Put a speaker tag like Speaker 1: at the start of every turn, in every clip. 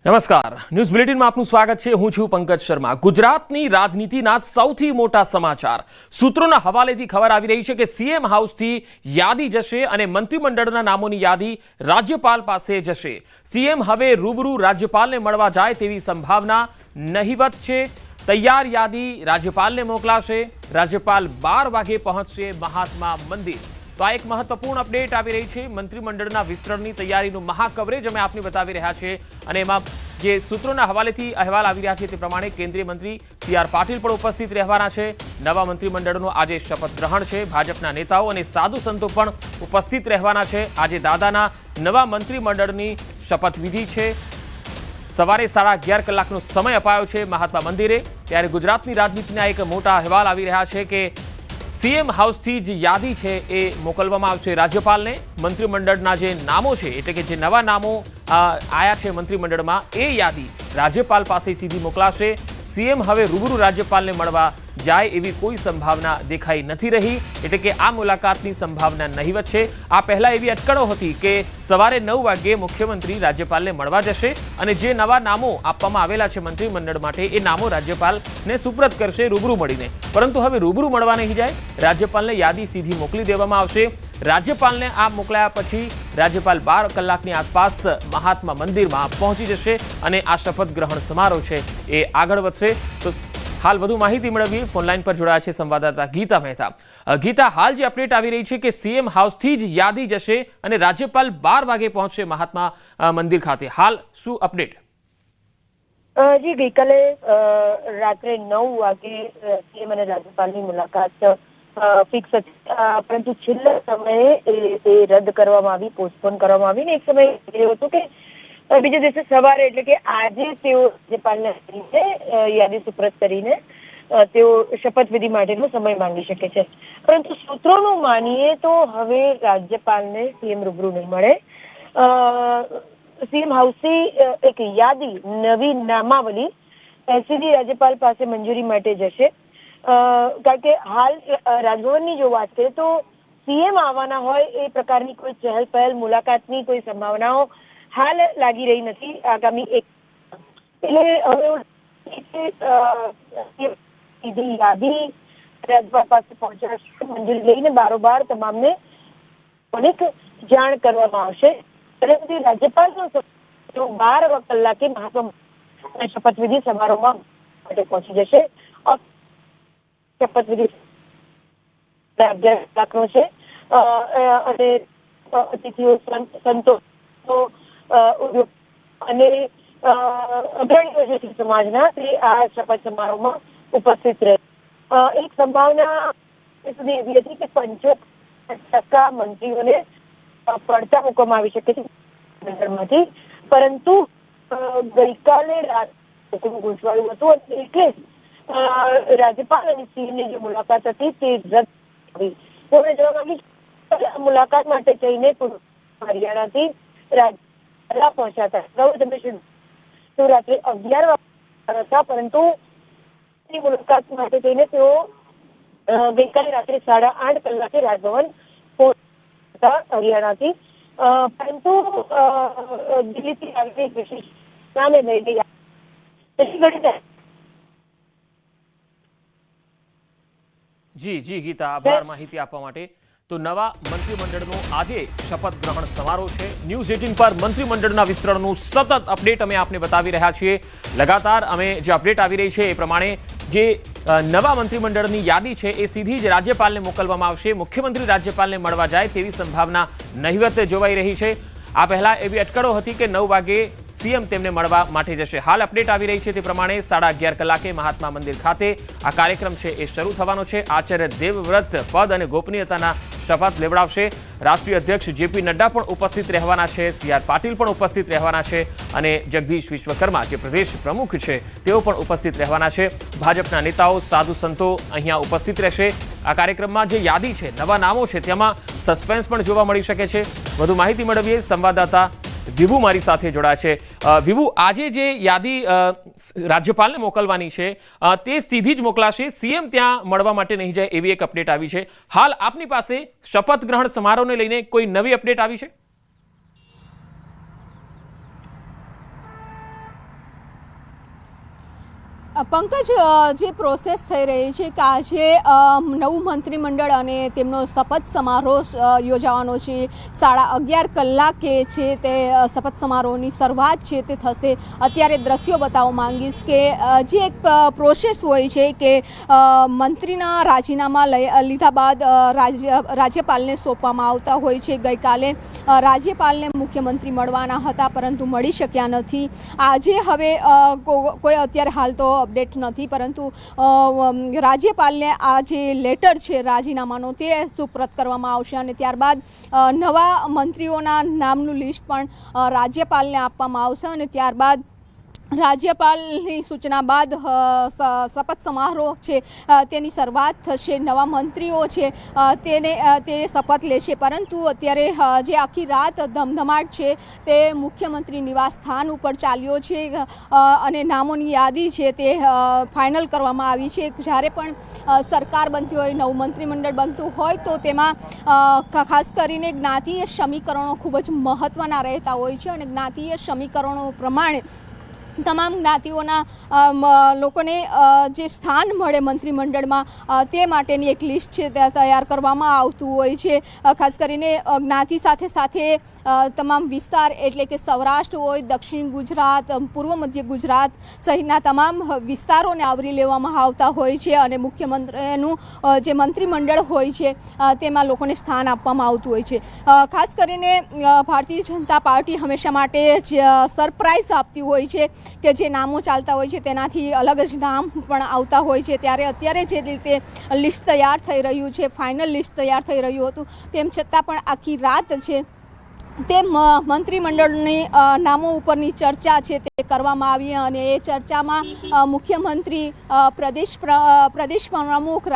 Speaker 1: નમસ્કાર, ન્યૂઝ બુલેટિનમાં આપનું સ્વાગત છે। હું છું પંકજ શર્મા। ગુજરાતની રાજનીતિના સૌથી મોટા સમાચાર સૂત્રોના હવાલેથી ખબર આવી રહી છે કે સીએમ હાઉસથી યાદી જશે અને મંત્રીમંડળના નામોની યાદી રાજ્યપાલ પાસે જશે। સીએમ હવે રૂબરૂ રાજ્યપાલને મળવા જાય તેવી સંભાવના નહીવત છે। તૈયાર યાદી રાજ્યપાલને મોકલાશે। રાજ્યપાલ 12 વાગે પહોંચશે મહાત્મા મંદિર। તો આ એક મહત્વપૂર્ણ અપડેટ આવી રહી છે। મંત્રીમંડળના વિસ્તરણની તૈયારીનું મહાકવરેજ અમે આપને બતાવી રહ્યા છે અને એમાં જે સૂત્રોના હવાલેથી અહેવાલ આવી રહ્યા છે તે પ્રમાણે કેન્દ્રીય મંત્રી સી.આર. પાટીલ પણ ઉપસ્થિત રહેવાના છે। નવા મંત્રીમંડળનું આજે શપથ ગ્રહણ છે। ભાજપના નેતાઓ અને સાધુ સંતો પણ ઉપસ્થિત રહેવાના છે। આજે દાદાના નવા મંત્રીમંડળની શપથવિધિ છે। સવારે 11:30 કલાકનો સમય અપાયો છે મહાત્મા મંદિરે। ત્યારે ગુજરાતની રાજનીતિના એક મોટા અહેવાલ આવી રહ્યા છે કે સીએમ હાઉસથી જે યાદી છે એ મોકલવામાં આવશે રાજ્યપાલને। મંત્રીમંડળના જે નામો છે એટલે કે જે નવા નામો આયા છે મંત્રીમંડળમાં એ યાદી રાજ્યપાલ પાસે સીધી મોકલાશે। સીએમ હવે રૂબરૂ રાજ્યપાલને મળવા જાય એવી કોઈ સંભાવના દેખાઈ નથી રહી, એટલે કે આ મુલાકાતની સંભાવના નહીવત છે। આ પહેલા એવી અટકળો હતી કે સવારે 9 વાગ્યે મુખ્યમંત્રી રાજ્યપાલને મળવા જશે અને જે નવા નામો આપવામાં આવેલા છે મંત્રીમંડળ માટે એ નામો રાજ્યપાલને સુપ્રત કરશે રૂબરૂ મળીને। પરંતુ હવે રૂબરૂ મળવા નહીં જાય, રાજ્યપાલને યાદી સીધી મોકલી દેવામાં આવશે। રાજ્યપાલને આ મોકલાયા પછી રાજ્યપાલ 12 કલાકની આસપાસ મહાત્મા મંદિરમાં પહોંચી જશે અને આ શપથ ગ્રહણ સમારોહ છે એ આગળ વધશે। તો હાલ વધુ માહિતી મેળવીએ। ફોનલાઈન પર જોડાયા છે સંવાદદાતા ગીતા મહેતા। ગીતા, હાલ જે અપડેટ આવી રહી છે કે સીએમ હાઉસથી જ યાદી જશે અને રાજ્યપાલ 12 વાગે પહોંચશે મહાત્મા મંદિર ખાતે। હાલ શું અપડેટ?
Speaker 2: જી, ગઈકાલે રાત્રે 9 વાગે સીએમ અને રાજ્યપાલની મુલાકાત ફિક્સ હતી, પરંતુ છેલ્લા સમયે એ રદ કરવામાં આવી, પોસ્ટપોન કરવામાં આવી ને એક સમય એવું હતું કે બીજા દિવસે સવારે એટલે કે આજે તેઓ રાજ્યપાલને યાદી સુપ્રત કરીને તેઓ શપથવિધિ માટેનો સમય માંગી શકે છે। પરંતુ સૂત્રોનું માનીએ તો હવે રાજ્યપાલને સીએમ રૂબરૂ નહીં મળે। સીએમ હાઉસથી એક યાદી, નવી નામાવલી સીધી રાજ્યપાલ પાસે મંજૂરી માટે જશે। કારણ કે હાલ રાજભવનની જો વાત કરીએ તો સીએમ આવવાના હોય એ પ્રકારની કોઈ ચહેલ પહેલ, મુલાકાતની કોઈ સંભાવનાઓ હાલ લાગી રહી નથી આગામી એક। એટલે હવે સીધી યાદી રાજ્યપાલ પાસે પહોંચાડશે, મંજૂરી લઈને બારોબાર તમામને અનેક જાણ કરવામાં આવશે। પરંતુ રાજ્યપાલનો 12 કલાકે મહાત્મા શપથવિધિ સમારોહમાં માટે પહોંચી જશે। શપથવિધિ 11 કલાકનો છે અને અતિથિઓ, સંતો અને અગ્રણીઓ જે છે સમાજના તે આ શપથ સમારોહમાં ઉપસ્થિત રહે। એક સંભાવના સુધી એવી હતી કે 75% મંત્રીઓને પડતા મૂકવામાં આવી શકે છે મંત્રીમંડળમાંથી, પરંતુ ગઈકાલે રાત્રે ગૂંચવાયું હતું એટલે રાજ્યપાલ અને સીએમની જે મુલાકાત હતી તે રદ થઈ। તેમણે જવા માંગી મુલાકાત માટે જઈને હરિયાણાથી રાજ્ય પહોંચ્યા હતા। તો રાત્રે 11 વાગ્યા હતા, પરંતુ મુલાકાત માટે જઈને તેઓ ગઈકાલે રાત્રે 8:30 કલાકે રાજભવન પહોંચ્યા હરિયાણાથી। પરંતુ દિલ્હીથી આવેલી વિશેષ નામે લઈને
Speaker 1: જી ગીતા, આભાર માહિતી આપવા માટે। તો નવા મંત્રીમંડળનો આજે શપથ ગ્રહણ સમારોહ છે। ન્યૂઝ 18 પર મંત્રીમંડળના વિસ્તરણનું સતત અપડેટ અમે આપને બતાવી રહ્યા છીએ। લગાતાર અમે જે અપડેટ આવી રહી છે એ પ્રમાણે જે નવા મંત્રીમંડળની યાદી છે એ સીધી જ રાજ્યપાલને મોકલવામાં આવશે। મુખ્યમંત્રી રાજ્યપાલને મળવા જાય તેવી સંભાવના નહીવત જોવાઈ રહી છે। આ પહેલા એવી અટકળો હતી કે 9 વાગે સીએમ તેમને મળવા માટે જશે। હાલ અપડેટ આવી રહી છે તે પ્રમાણે 11:30 કલાકે મહાત્મા મંદિર ખાતે આ કાર્યક્રમ છે એ શરૂ થવાનો છે। આચાર્ય દેવવ્રત પદ અને ગોપનીયતાના શપથ લેવડાવશે। રાષ્ટ્રીય અધ્યક્ષ જેપી નડ્ડા પણ ઉપસ્થિત રહેવાના છે, સી.આર. પાટીલ પણ ઉપસ્થિત રહેવાના છે અને જગદીશ વિશ્વકર્મા જે પ્રદેશ પ્રમુખ છે તેઓ પણ ઉપસ્થિત રહેવાના છે। ભાજપના નેતાઓ, સાધુ સંતો અહીંયા ઉપસ્થિત રહેશે। આ કાર્યક્રમમાં જે યાદી છે, નવા નામો છે, તેમાં સસ્પેન્સ પણ જોવા મળી શકે છે। વધુ માહિતી મેળવીએ। સંવાદદાતા વિભુ મારી સાથે જોડાયા છે। વિભુ, આજે જે યાદી રાજ્યપાલને મોકલવાની છે તે સીધી જ મોકલાશે, સીએમ ત્યાં મળવા માટે નહીં જાય એવી એક અપડેટ આવી છે। હાલ આપની પાસે શપથ ગ્રહણ સમારોહને લઈને કોઈ નવી અપડેટ આવી છે?
Speaker 3: પંકજ, જે પ્રોસેસ થઈ રહી છે કે આજે નવું મંત્રીમંડળ અને તેમનો શપથ સમારોહ યોજાવાનો છે. 11:30 કલાકે છે તે શપથ સમારોહની શરૂઆત છે તે થશે. અત્યારે દ્રશ્યો બતાવવા માંગીશ કે જે એક પ્રોસેસ હોય છે કે મંત્રીના રાજીનામા લીધા બાદ રાજ્યપાલને સોંપવામાં આવતા હોય છે. ગઈકાલે રાજ્યપાલને મુખ્યમંત્રી મળવાના હતા પરંતુ મળી શક્યા નથી. આજે હવે કોઈ અત્યારે હાલ તો અપડેટ નથી, પરંતુ રાજ્યપાલને આ જે લેટર છે રાજીનામાનો તે સુપ્રત કરવામાં આવશે અને ત્યારબાદ નવા મંત્રીઓના નામનું લિસ્ટ પણ રાજ્યપાલને આપવામાં આવશે અને ત્યારબાદ રાજ્યપાલની સૂચના બાદ શપથ સમારોહ છે તેની શરૂઆત થશે. નવા મંત્રીઓ છે તે શપથ લેશે, પરંતુ અત્યારે જે આખી રાત ધમધમાટ છે તે મુખ્યમંત્રી નિવાસ સ્થાન ઉપર ચાલ્યો છે અને નામોની યાદી છે તે ફાઇનલ કરવામાં આવી છે. જ્યારે પણ સરકાર બનતી હોય, નવું મંત્રીમંડળ બનતું હોય તો તેમાં ખાસ કરીને જ્ઞાતિય સમીકરણો ખૂબ જ મહત્ત્વના રહેતા હોય છે અને જ્ઞાતિય સમીકરણો પ્રમાણે તમામ જ્ઞાતિઓના લોકોને જે સ્થાન મળે મંત્રીમંડળમાં તે માટેની એક લિસ્ટ છે તે તૈયાર કરવામાં આવતું હોય છે. ખાસ કરીને જ્ઞાતિ સાથે સાથે તમામ વિસ્તાર એટલે કે સૌરાષ્ટ્ર હોય, દક્ષિણ ગુજરાત, પૂર્વ મધ્ય ગુજરાત સહિતના તમામ વિસ્તારોને આવરી લેવામાં આવતા હોય છે અને મુખ્યમંત્રીનું જે મંત્રીમંડળ હોય છે તેમાં લોકોને સ્થાન આપવામાં આવતું હોય છે. ખાસ કરીને ભારતીય જનતા પાર્ટી હંમેશા માટે સરપ્રાઇઝ આપતી હોય છે કે જે નામો ચાલતા હોય છે તેનાથી અલગ જ નામ પણ આવતા હોય છે. ત્યારે અત્યારે જે રીતે લિસ્ટ તૈયાર થઈ રહ્યું છે, ફાઇનલ લિસ્ટ તૈયાર થઈ રહ્યું હતું, તેમ છતાં પણ આખી રાત છે તે મંત્રીમંડળની નામો ઉપરની ચર્ચા છે તે કરવામાં આવી અને એ ચર્ચામાં મુખ્યમંત્રી, પ્રદેશ પ્રમુખ,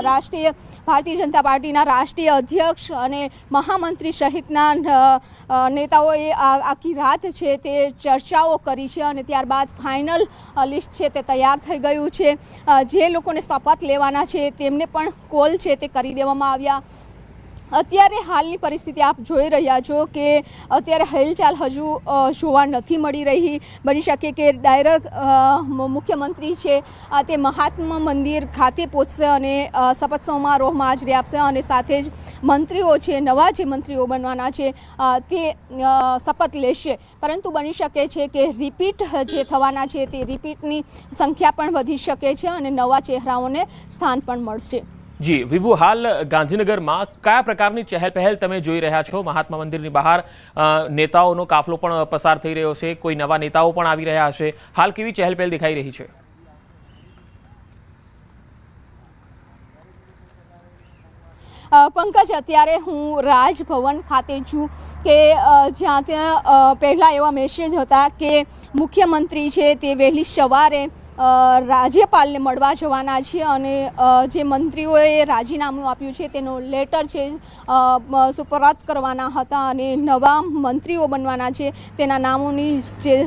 Speaker 3: રાષ્ટ્રીય ભારતીય જનતા પાર્ટીના રાષ્ટ્રીય અધ્યક્ષ અને મહામંત્રી સહિતના નેતાઓએ આખી રાત છે તે ચર્ચાઓ કરી છે અને ત્યારબાદ ફાઇનલ લિસ્ટ છે તે તૈયાર થઈ ગયું છે. જે લોકોને શપથ લેવાના છે તેમને પણ કોલ છે તે કરી દેવામાં આવ્યા. અત્યારે હાલની પરિસ્થિતિ આપ જોઈ રહ્યા છો કે અત્યારે હલચાલ હજુ જોવા નથી મળી રહી. બની શકે કે ડાયરેક્ટ મુખ્યમંત્રી છે તે મહાત્મા મંદિર ખાતે પહોંચશે અને શપથ સમારોહમાં હાજરી આપશે અને સાથે જ મંત્રીઓ છે, નવા જે મંત્રીઓ બનવાના છે તે શપથ લેશે. પરંતુ બની શકે છે કે રિપીટ જે થવાના છે તે રિપીટની સંખ્યા પણ વધી શકે છે અને નવા ચહેરાઓને સ્થાન પણ મળશે.
Speaker 1: જી વિભુ, હાલ ગાંધીનગરમાં કયા પ્રકારની ચહેલ પહેલ તમે જોઈ રહ્યા છો? મહાત્મા મંદિરની બહાર નેતાઓનો કાફલો પણ પસાર થઈ રહ્યો છે, કોઈ નવા નેતાઓ પણ આવી રહ્યા હશે. હાલ કેવી ચહેલ પહેલ દેખાઈ રહી છે?
Speaker 3: પંકજ, અત્યારે હું રાજભવન ખાતે છું કે જ્યાં ત્યાં પહેલાં એવા મેસેજ હતા કે મુખ્યમંત્રી છે તે વહેલી સવારે રાજ્યપાલને મળવા જવાના છે અને જે મંત્રીઓએ રાજીનામું આપ્યું છે તેનો લેટર છે સુપરત કરવાના હતા અને નવા મંત્રીઓ બનવાના છે તેના નામોની જે